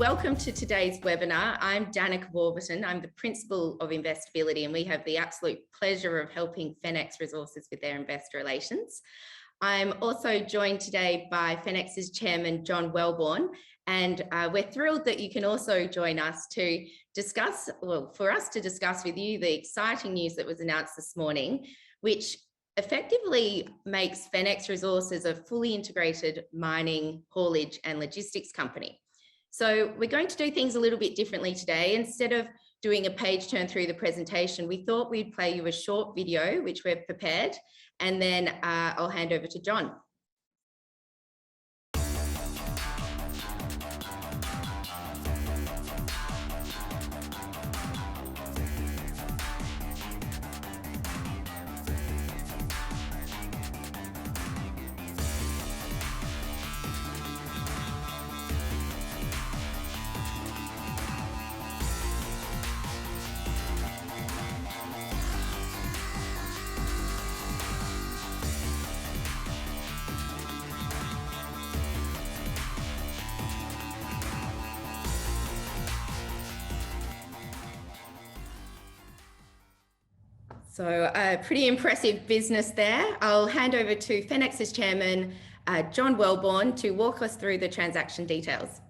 welcome to today's webinar. I'm Dannika Warburton. I'm the Principal of Investability, and we have the absolute pleasure of helping Fenix Resources with their investor relations. I'm also joined today by Fenix's Chairman John Welborn, and we're thrilled that you can also join us to discuss, well, for us to discuss with you the exciting news that was announced this morning, which effectively makes Fenix Resources a fully integrated mining, haulage and logistics company. So we're going to do things a little bit differently today. Instead of doing a page turn through the presentation, we thought we'd play you a short video, which we've prepared, and then I'll hand over to John. So pretty impressive business there. I'll hand over to Fenix's Chairman, John Welborn, to walk us through the transaction details.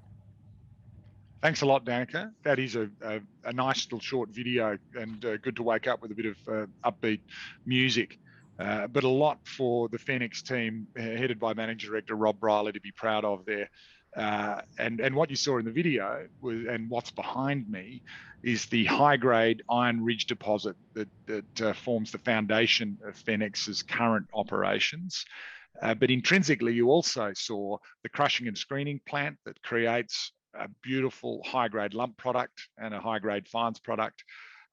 Thanks a lot, Dannika. That is a nice little short video, and good to wake up with a bit of upbeat music. But a lot for the Fenix team, headed by Managing Director Rob Briley, to be proud of there. And what you saw in the video was, and what's behind me, is the high-grade Iron Ridge deposit that forms the foundation of Fenix's current operations. But intrinsically, you also saw the crushing and screening plant that creates a beautiful high-grade lump product and a high-grade fines product.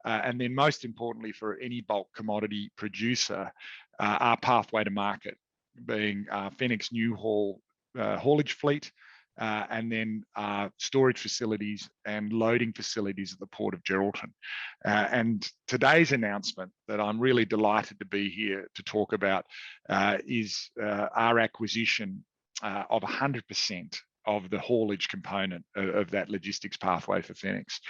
And then most importantly for any bulk commodity producer, our pathway to market, being Fenix New Haul haulage fleet, and then storage facilities and loading facilities at the Port of Geraldton. And today's announcement that I'm really delighted to be here to talk about is our acquisition of 100% of the haulage component of that logistics pathway for Fenix.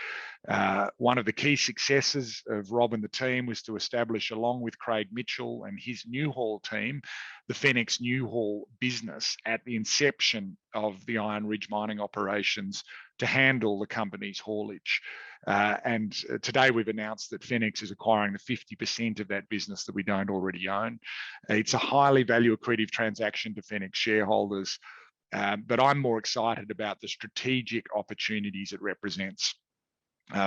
One of the key successes of Rob and the team was to establish, along with Craig Mitchell and his New Haul team, the Fenix New Haul business at the inception of the Iron Ridge mining operations to handle the company's haulage. And today we've announced that Fenix is acquiring the 50% of that business that we don't already own. It's a highly value accretive transaction to Fenix shareholders. But I'm more excited about the strategic opportunities it represents.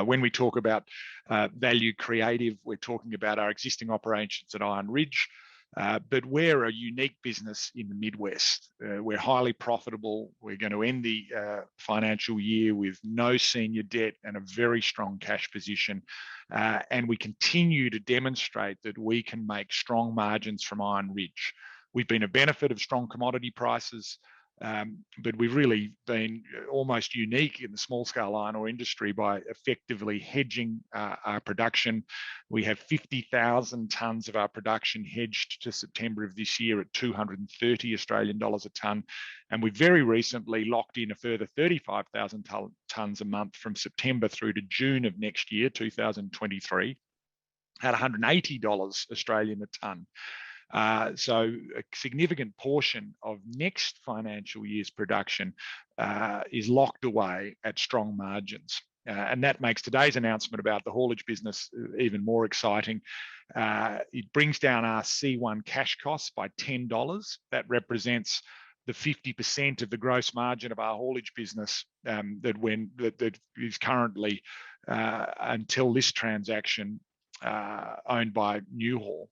When we talk about value creative, we're talking about our existing operations at Iron Ridge, but we're a unique business in the Midwest. We're highly profitable. We're going to end the financial year with no senior debt and a very strong cash position. And we continue to demonstrate that we can make strong margins from Iron Ridge. We've been a benefit of strong commodity prices, but we've really been almost unique in the small-scale iron ore industry by effectively hedging our production. We have 50,000 tonnes of our production hedged to September of this year at 230 Australian dollars a tonne, and we very recently locked in a further 35,000 tonnes a month from September through to June of next year, 2023, at 180 dollars Australian a tonne. So a significant portion of next financial year's production is locked away at strong margins. And that makes today's announcement about the haulage business even more exciting. It brings down our C1 cash costs by $10. That represents the 50% of the gross margin of our haulage business that is currently, until this transaction, owned by New Haul.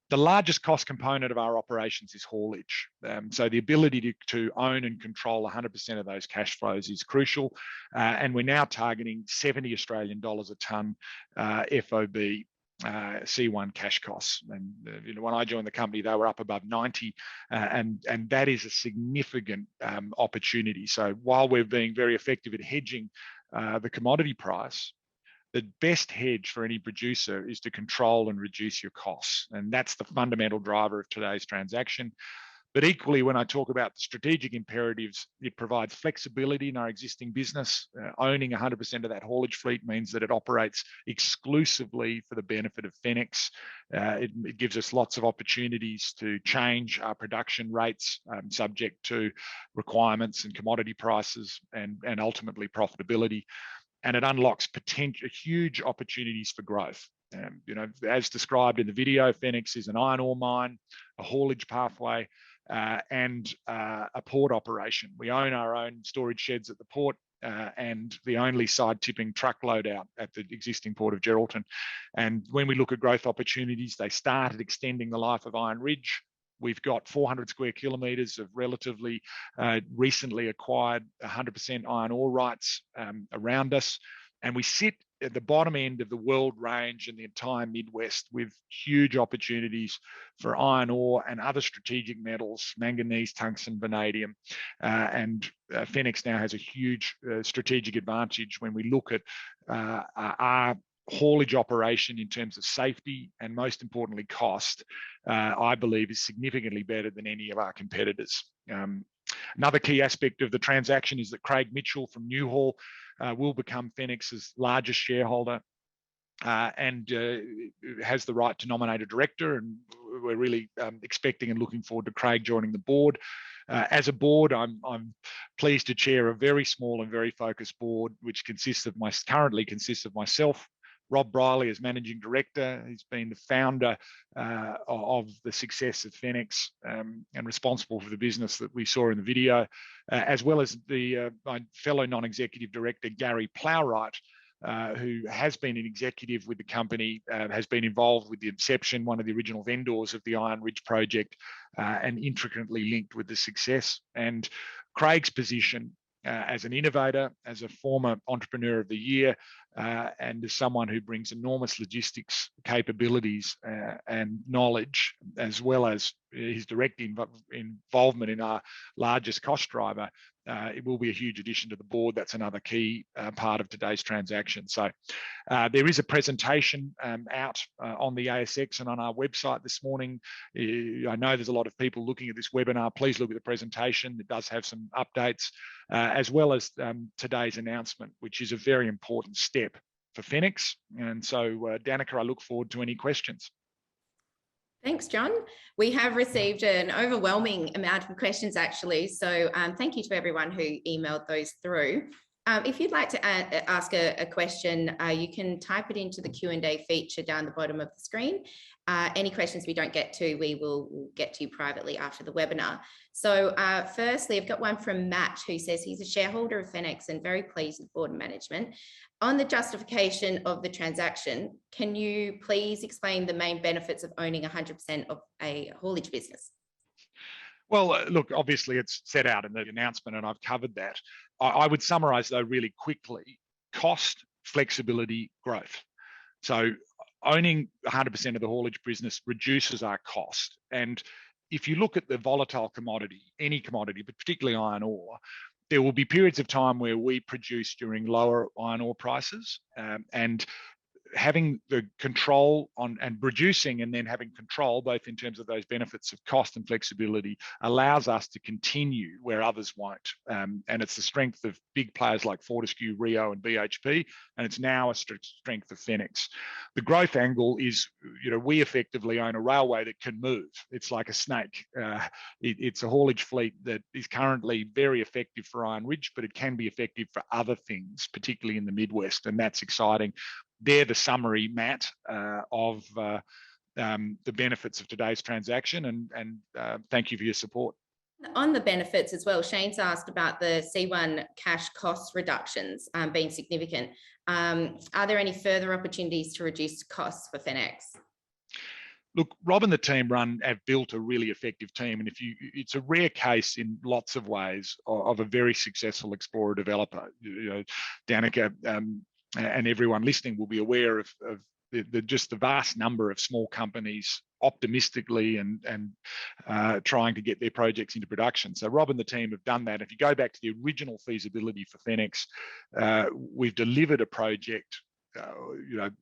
The largest cost component of our operations is haulage. So the ability to own and control 100% of those cash flows is crucial. And we're now targeting 70 Australian dollars a tonne FOB C1 cash costs. And when I joined the company, they were up above 90, and that is a significant opportunity. So while we're being very effective at hedging the commodity price, the best hedge for any producer is to control and reduce your costs. And that's the fundamental driver of today's transaction. But equally, when I talk about the strategic imperatives, it provides flexibility in our existing business. Owning 100% of that haulage fleet means that it operates exclusively for the benefit of Fenix. It gives us lots of opportunities to change our production rates subject to requirements and commodity prices and ultimately profitability. And it unlocks potential huge opportunities for growth. As described in the video, Fenix is an iron ore mine, a haulage pathway, and a port operation. We own our own storage sheds at the port and the only side tipping truck loadout at the existing port of Geraldton. And when we look at growth opportunities, they started extending the life of Iron Ridge. We've got 400 square kilometres of relatively recently acquired 100% iron ore rights around us. And we sit at the bottom end of the world range and the entire Midwest with huge opportunities for iron ore and other strategic metals, manganese, tungsten, vanadium. And Fenix now has a huge strategic advantage when we look at our haulage operation in terms of safety and, most importantly, cost. I believe is significantly better than any of our competitors. Another key aspect of the transaction is that Craig Mitchell from Newhall will become Fenix's largest shareholder and has the right to nominate a director. And we're really expecting and looking forward to Craig joining the board. As a board, I'm pleased to chair a very small and very focused board, which currently consists of myself, Rob Briley as managing director. He's been the founder of the success of Fenix and responsible for the business that we saw in the video, as well as my fellow non-executive director, Gary Plowright, who has been an executive with the company, has been involved with the inception, one of the original vendors of the Iron Ridge project, and intricately linked with the success. And Craig's position as an innovator, as a former Entrepreneur of the Year, and as someone who brings enormous logistics capabilities and knowledge, as well as his direct involvement in our largest cost driver, it will be a huge addition to the board. That's another key part of today's transaction. So there is a presentation out on the ASX and on our website this morning. I know there's a lot of people looking at this webinar. Please look at the presentation. It does have some updates, as well as today's announcement, which is a very important step for Fenix. And so, Dannika, I look forward to any questions. Thanks, John. We have received an overwhelming amount of questions, actually. So thank you to everyone who emailed those through. If you'd like to ask a question, you can type it into the Q&A feature down the bottom of the screen. Any questions we don't get to, we'll get to you privately after the webinar. So firstly, I've got one from Matt, who says he's a shareholder of Fenix and very pleased with board and management. On the justification of the transaction, can you please explain the main benefits of owning 100% of a haulage business? Well, look, obviously it's set out in the announcement and I've covered that. I would summarise, though, really quickly: cost, flexibility, growth. So owning 100% of the haulage business reduces our cost. And if you look at the volatile commodity, any commodity, but particularly iron ore, there will be periods of time where we produce during lower iron ore prices, and having the control on and producing and then having control, both in terms of those benefits of cost and flexibility, allows us to continue where others won't. And it's the strength of big players like Fortescue, Rio and BHP, and it's now a strength of Fenix. The growth angle is, we effectively own a railway that can move. It's like a snake. It's a haulage fleet that is currently very effective for Iron Ridge, but it can be effective for other things, particularly in the Midwest, and that's exciting. They're the summary, Matt, of the benefits of today's transaction, and thank you for your support. On the benefits as well, Shane's asked about the C1 cash cost reductions being significant. Are there any further opportunities to reduce costs for Fenix? Look, Rob and the team have built a really effective team, and it's a rare case in lots of ways of a very successful explorer developer. Dannika and everyone listening will be aware of just the vast number of small companies optimistically and trying to get their projects into production. So Rob and the team have done that. If you go back to the original feasibility for Fenix, we've delivered a project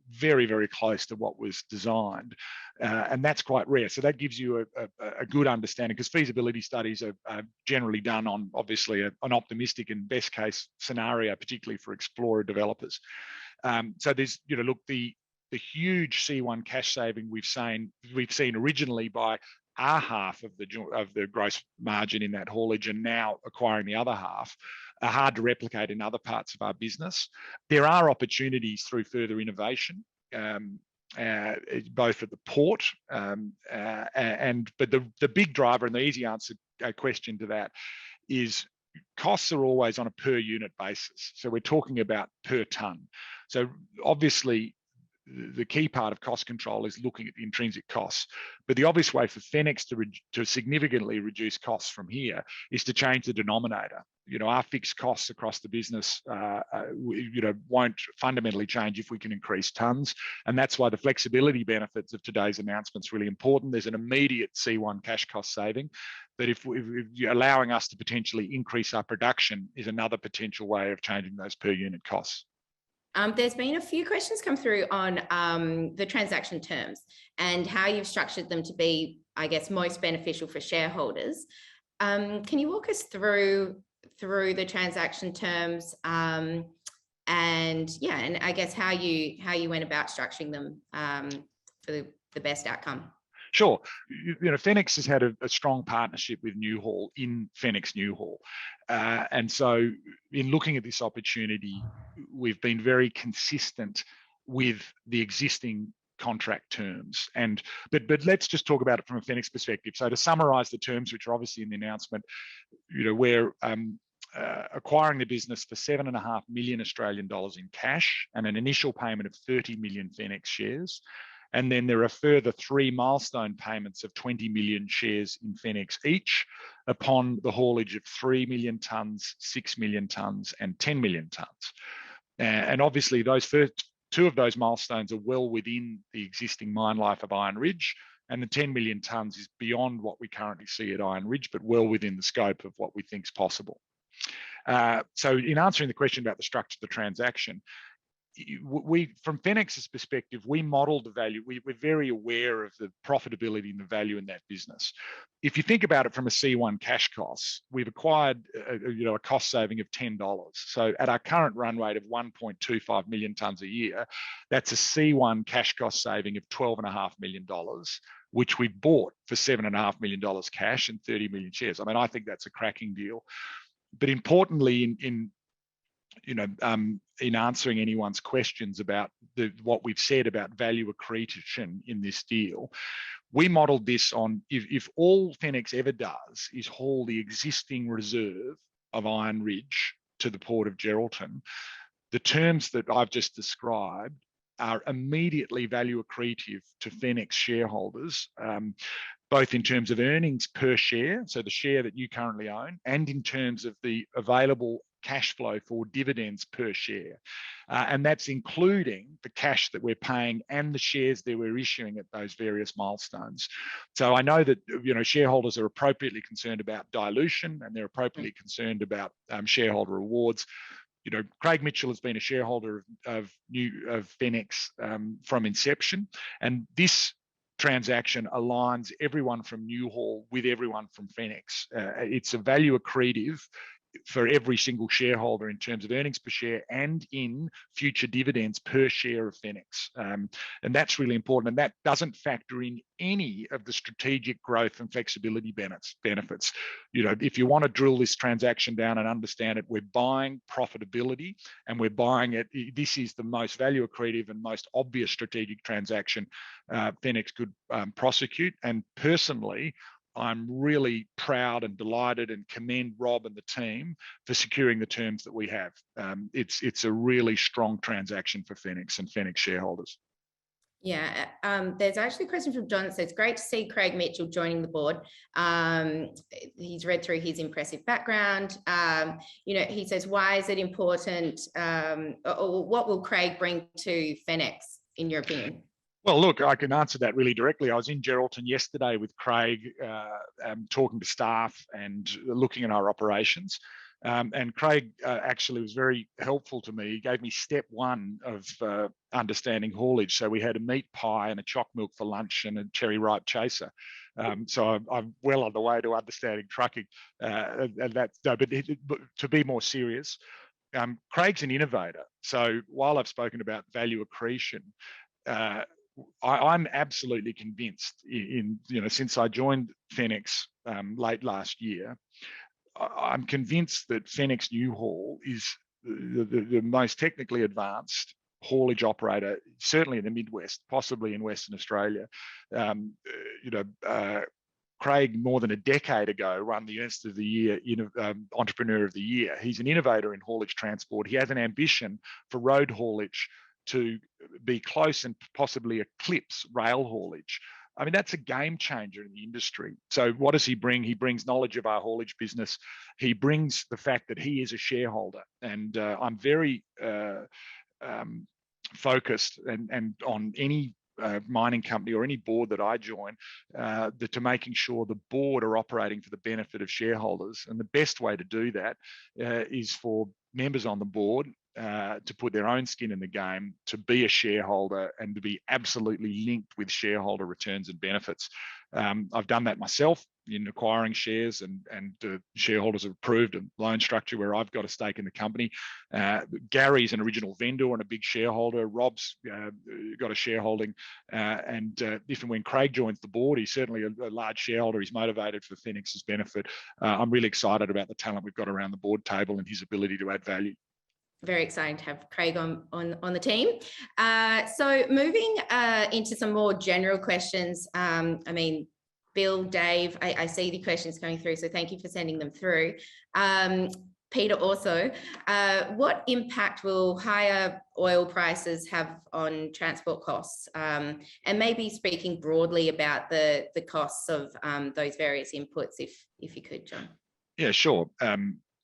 very, very close to what was designed. And that's quite rare. So that gives you a good understanding, because feasibility studies are generally done on obviously an optimistic and best case scenario, particularly for explorer developers. So there's, look, the huge C1 cash saving we've seen originally by our half of the gross margin in that haulage, and now acquiring the other half, are hard to replicate in other parts of our business. There are opportunities through further innovation, both at the port, but the big driver and the easy answer question to that is costs are always on a per unit basis. So we're talking about per tonne. So obviously, the key part of cost control is looking at the intrinsic costs. But the obvious way for Fenix to significantly reduce costs from here is to change the denominator. Our fixed costs across the business, won't fundamentally change if we can increase tonnes. And that's why the flexibility benefits of today's announcement is really important. There's an immediate C1 cash cost saving. But if you're allowing us to potentially increase our production is another potential way of changing those per unit costs. There's been a few questions come through on the transaction terms and how you've structured them to be, I guess, most beneficial for shareholders. Can you walk us through the transaction terms and I guess how you went about structuring them for the best outcome? Sure. Fenix has had a strong partnership with Newhaul in Fenix Newhaul. And so in looking at this opportunity, we've been very consistent with the existing contract terms. But let's just talk about it from a Fenix perspective. So to summarize the terms, which are obviously in the announcement, we're acquiring the business for 7.5 million Australian dollars in cash and an initial payment of 30 million Fenix shares. And then there are further 3 milestone payments of 20 million shares in Fenix each upon the haulage of 3 million tonnes, 6 million tonnes, and 10 million tonnes. And obviously, those first 2 of those milestones are well within the existing mine life of Iron Ridge, and the 10 million tonnes is beyond what we currently see at Iron Ridge, but well within the scope of what we think is possible. So in answering the question about the structure of the transaction, from Fenix's perspective, we modelled the value. We're very aware of the profitability and the value in that business. If you think about it from a C1 cash cost, we've acquired a cost saving of $10. So at our current run rate of 1.25 million tonnes a year, that's a C1 cash cost saving of $12.5 million, which we bought for $7.5 million cash and 30 million shares. I mean, I think that's a cracking deal. But importantly, in answering anyone's questions about what we've said about value accretion in this deal, we modelled this on if all Fenix ever does is haul the existing reserve of Iron Ridge to the port of Geraldton, the terms that I've just described are immediately value accretive to Fenix shareholders, both in terms of earnings per share, so the share that you currently own, and in terms of the available cash flow for dividends per share. And that's including the cash that we're paying and the shares that we're issuing at those various milestones. So I know that shareholders are appropriately concerned about dilution, and they're appropriately concerned about shareholder rewards. Craig Mitchell has been a shareholder of Fenix from inception, and this transaction aligns everyone from Newhaul with everyone from Fenix. It's a value accretive for every single shareholder in terms of earnings per share and in future dividends per share of Fenix. And that's really important. And that doesn't factor in any of the strategic growth and flexibility benefits. If you want to drill this transaction down and understand it, we're buying profitability and we're buying it. This is the most value accretive and most obvious strategic transaction Fenix could prosecute. And personally, I'm really proud and delighted and commend Rob and the team for securing the terms that we have. It's a really strong transaction for Fenix and Fenix shareholders. Yeah, there's actually a question from John that says, great to see Craig Mitchell joining the board. He's read through his impressive background. He says, why is it important, or what will Craig bring to Fenix, in your opinion? Well, look, I can answer that really directly. I was in Geraldton yesterday with Craig, talking to staff and looking at our operations. And Craig actually was very helpful to me. He gave me step one of understanding haulage. So we had a meat pie and a choc milk for lunch and a cherry ripe chaser. So I'm well on the way to understanding trucking. But to be more serious, Craig's an innovator. So while I've spoken about value accretion, I'm absolutely convinced since I joined Fenix late last year, I'm convinced that Fenix Newhaul is the most technically advanced haulage operator, certainly in the Midwest, possibly in Western Australia. Craig, more than a decade ago, won the Ernst of the Year Entrepreneur of the Year. He's an innovator in haulage transport. He has an ambition for road haulage to be close and possibly eclipse rail haulage. I mean, that's a game changer in the industry. So what does he bring? He brings knowledge of our haulage business. He brings the fact that he is a shareholder. And I'm very focused and on any mining company or any board that I join, to making sure the board are operating for the benefit of shareholders. And the best way to do that is for members on the board to put their own skin in the game, to be a shareholder and to be absolutely linked with shareholder returns and benefits. I've done that myself in acquiring shares, and shareholders have approved a loan structure where I've got a stake in the company. Gary's an original vendor and a big shareholder. Rob's got a shareholding, and if and when Craig joins the board, he's certainly a large shareholder. He's motivated for Fenix's benefit. I'm really excited about the talent we've got around the board table and his ability to add value. Very exciting to have Craig on the team. So moving into some more general questions. I mean, Bill, Dave, I see the questions coming through, so thank you for sending them through. Peter also, what impact will higher oil prices have on transport costs? And maybe speaking broadly about the costs of those various inputs, if you could, John. Yeah, sure.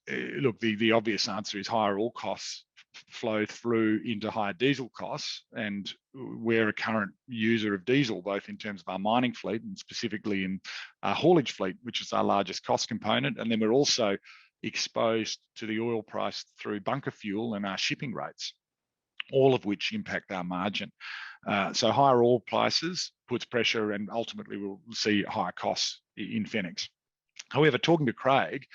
Look, the obvious answer is higher oil costs flow through into higher diesel costs, and we're a current user of diesel, both in terms of our mining fleet and specifically in our haulage fleet, which is our largest cost component. And then we're also exposed to the oil price through bunker fuel and our shipping rates, all of which impact our margin. So higher oil prices puts pressure, and ultimately we'll see higher costs in Fenix. However, talking to Craig,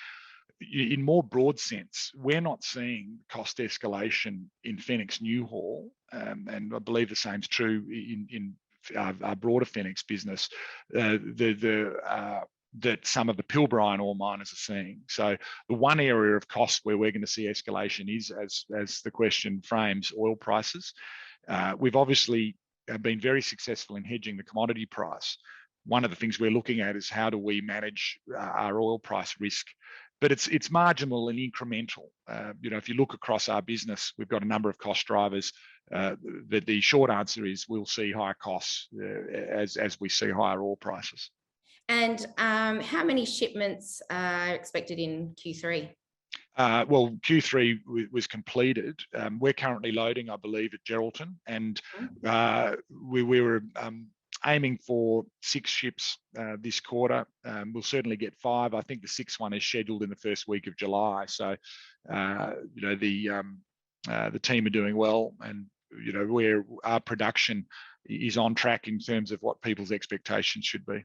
in more broad sense, we're not seeing cost escalation in Fenix Newhaul, and I believe the same is true in our broader Fenix business, that some of the Pilbara iron ore miners are seeing. So the one area of cost where we're going to see escalation is, as the question frames, oil prices. We've obviously been very successful in hedging the commodity price. One of the things we're looking at is how do we manage our oil price risk. But it's marginal and incremental. If you look across our business, we've got a number of cost drivers. The short answer is we'll see higher costs as we see higher oil prices. And how many shipments are expected in Q3? Well, Q3 was completed. We're currently loading, I believe, at Geraldton, and we were aiming for 6 ships this quarter. We'll certainly get 5. I think the 6th one is scheduled in the first week of July. So, the team are doing well, and where our production is on track in terms of what people's expectations should be.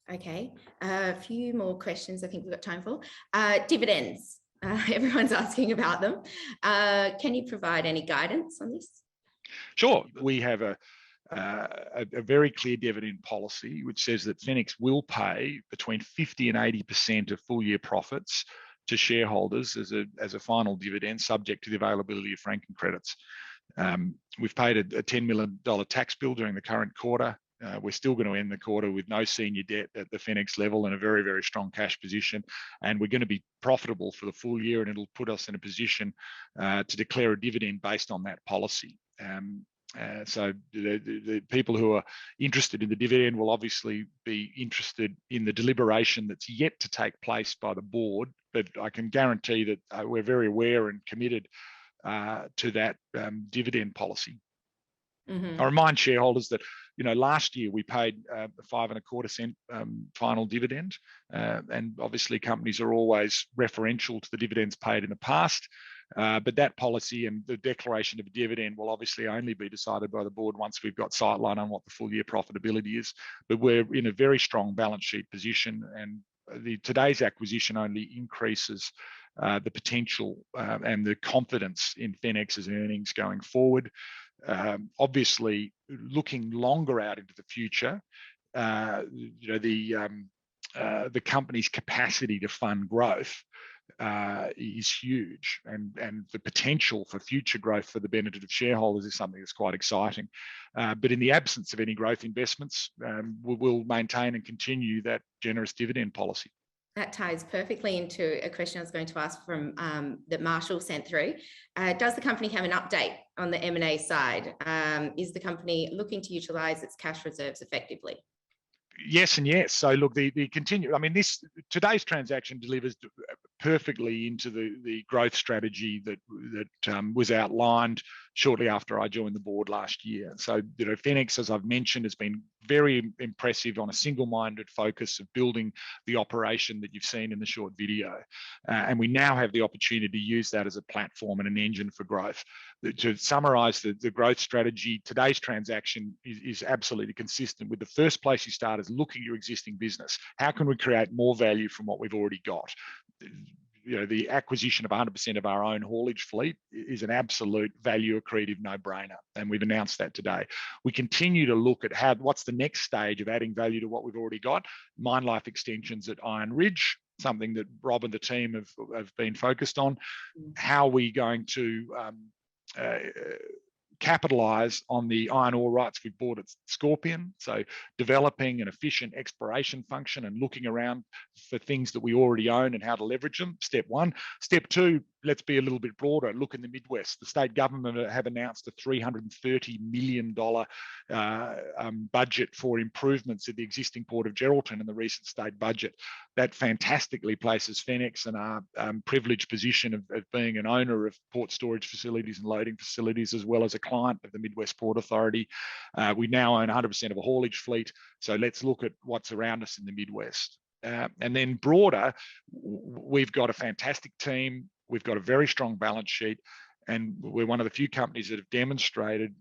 Okay, a few more questions I think we've got time for. Dividends. Everyone's asking about them. Can you provide any guidance on this? Sure. We have a very clear dividend policy which says that Fenix will pay between 50 and 80% of full year profits to shareholders as a final dividend, subject to the availability of franking credits. We've paid a $10 million tax bill during the current quarter. We're still going to end the quarter with no senior debt at the Fenix level and a very, very strong cash position. And we're going to be profitable for the full year, and it'll put us in a position to declare a dividend based on that policy. So the people who are interested in the dividend will obviously be interested in the deliberation that's yet to take place by the board, but I can guarantee that we're very aware and committed to that dividend policy. Mm-hmm. I remind shareholders that last year we paid a 5.25 final dividend, and obviously companies are always referential to the dividends paid in the past. But that policy and the declaration of a dividend will obviously only be decided by the board once we've got sightline on what the full year profitability is. But we're in a very strong balance sheet position, and today's acquisition only increases the potential and the confidence in Fenix's earnings going forward. Obviously, looking longer out into the future, the company's capacity to fund growth is huge, and the potential for future growth for the benefit of shareholders is something that's quite exciting. But in the absence of any growth investments, we'll maintain and continue that generous dividend policy. That ties perfectly into a question I was going to ask from that Marshall sent through. Does the company have an update on the M&A side? Is the company looking to utilise its cash reserves effectively? Yes and yes. So look, the continue. I mean, today's transaction delivers perfectly into the growth strategy that was outlined shortly after I joined the board last year. So Fenix, as I've mentioned, has been very impressive on a single-minded focus of building the operation that you've seen in the short video, and we now have the opportunity to use that as a platform and an engine for growth. To summarise the growth strategy, today's transaction is absolutely consistent with the first place you start is looking at your existing business. How can we create more value from what we've already got? The acquisition of 100% of our own haulage fleet is an absolute value accretive no-brainer, and we've announced that today. We continue to look at what's the next stage of adding value to what we've already got. Mine life extensions at Iron Ridge, something that Rob and the team have been focused on. How are we going to capitalise on the iron ore rights we bought at Scorpion? So developing an efficient exploration function and looking around for things that we already own and how to leverage them. Step one. Step two, let's be a little bit broader. Look in the Midwest. The state government have announced a $330 million budget for improvements at the existing port of Geraldton in the recent state budget. That fantastically places Fenix in our privileged position of being an owner of port storage facilities and loading facilities, as well as a client of the Midwest Port Authority. We now own 100% of a haulage fleet. So let's look at what's around us in the Midwest. And then broader, we've got a fantastic team. We've got a very strong balance sheet, and we're one of the few companies that have demonstrated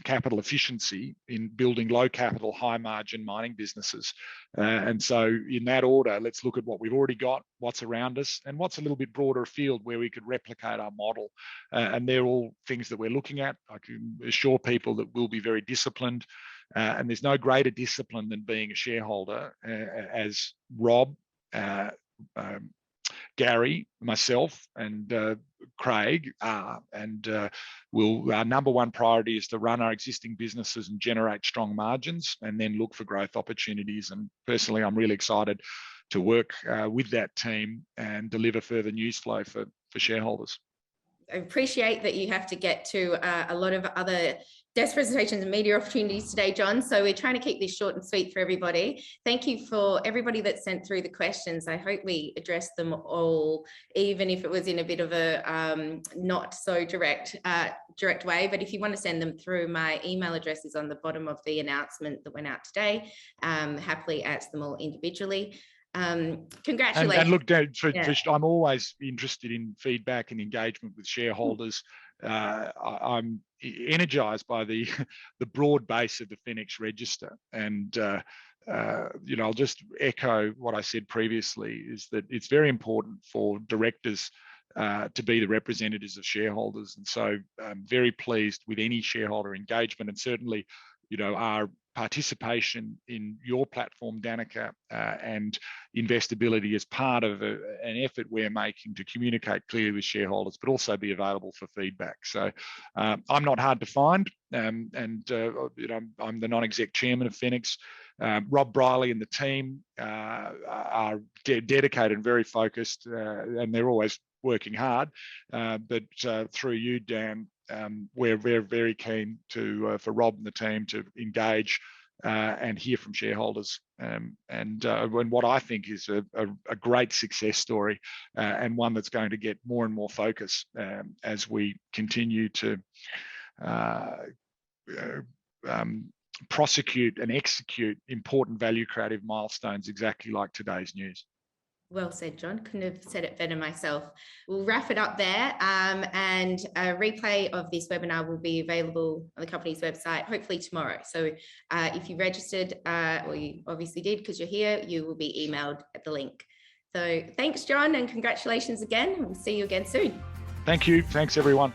capital efficiency in building low capital, high margin mining businesses. And so in that order, let's look at what we've already got, what's around us, and what's a little bit broader afield where we could replicate our model. And they're all things that we're looking at. I can assure people that we'll be very disciplined. And there's no greater discipline than being a shareholder, as Rob, Gary, myself, and Craig are. And our number one priority is to run our existing businesses and generate strong margins, and then look for growth opportunities. And personally, I'm really excited to work with that team and deliver further news flow for shareholders. I appreciate that you have to get to a lot of other desk presentations and media opportunities today, John. So we're trying to keep this short and sweet for everybody. Thank you for everybody that sent through the questions. I hope we addressed them all, even if it was in a bit of a not so direct way. But if you want to send them through, my email address is on the bottom of the announcement that went out today. Happily answer them all individually. Congratulations. And look, I'm always interested in feedback and engagement with shareholders. I'm energized by the broad base of the Fenix register, and I'll just echo what I said previously, is that it's very important for directors to be the representatives of shareholders. And so I'm very pleased with any shareholder engagement, and certainly our participation in your platform, Dannika, and Investability as part of an effort we're making to communicate clearly with shareholders, but also be available for feedback. So I'm not hard to find, and I'm the non-exec chairman of Fenix. Rob Briley and the team are dedicated and very focused, and they're always working hard. But through you, Dan, we're very, very keen for Rob and the team to engage and hear from shareholders, and what I think is a great success story, and one that's going to get more and more focus as we continue to prosecute and execute important value creative milestones exactly like today's news. Well said, John. Couldn't have said it better myself. We'll wrap it up there, and a replay of this webinar will be available on the company's website, hopefully tomorrow. So if you registered, or you obviously did because you're here, you will be emailed at the link. So thanks, John, and congratulations again. We'll see you again soon. Thank you. Thanks, everyone.